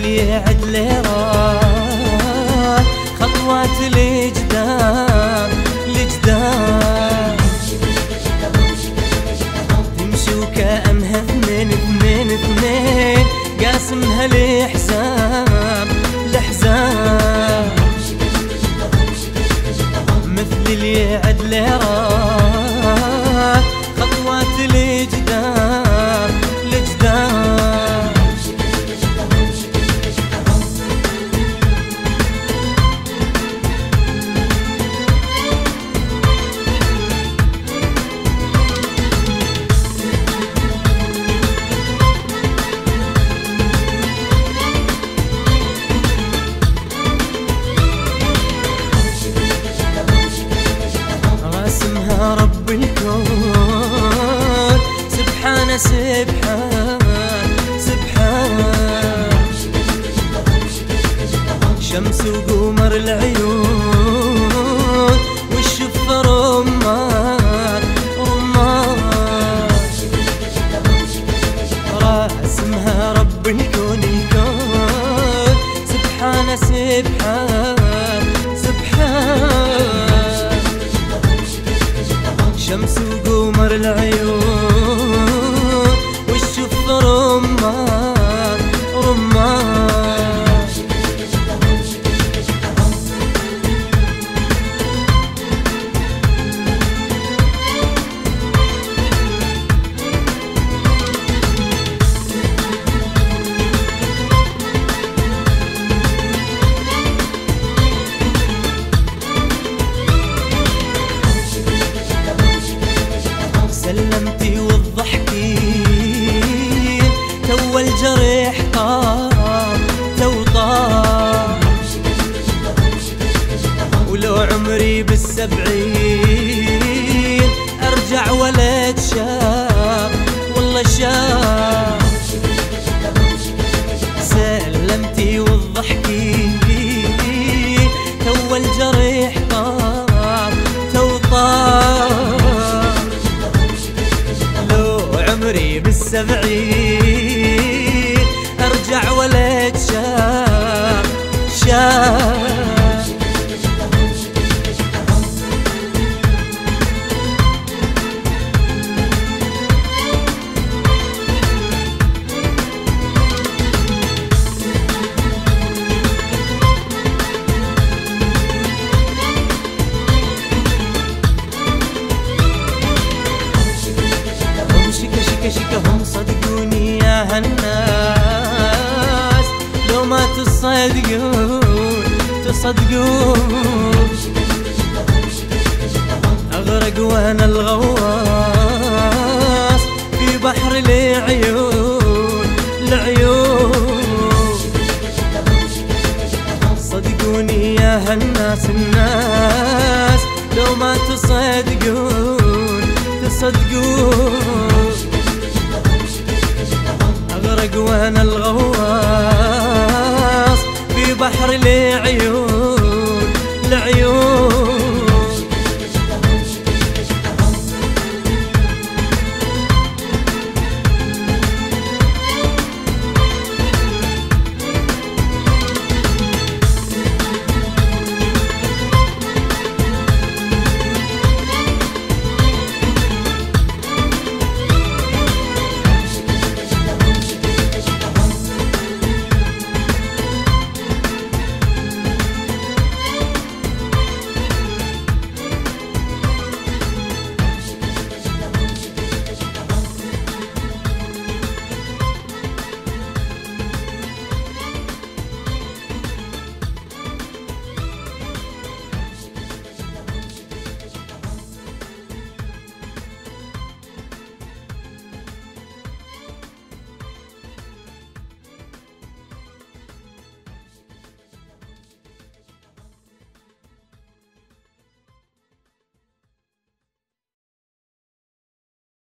يعد ليران خطوات لجدام لجدام، تمشوا كأنها اثنين اثنين اثنين قاسمها لحزام لحزام، مثل اللي يعد ليران خطوات لجدام لجدام. راسمها رب الكون سبحان سبحان سبحان، شمس وقمر العيون والشفة رمان رمان، راسمها رب الكون الكون سبحان سبحان سبحان، شمس وقمر العيون والشفة رمان رمان. سلمتي والضحكين تو الجرح طار تو طار، ولو عمري بالسبعين ارجع ولد شاب والله شاب. سلمتي والضحكين تو الجرح طار تو طار، عمري بالسبعين ارجع ولد شاب شاب. شكهم صدقوني يا هالناس لو ما تصدقون تصدقون، أغرق وأنا الغواص في بحر العيون العيون. صدقوني يا هالناس الناس لو ما تصدقون تصدقون، أغرق وأنا الغواص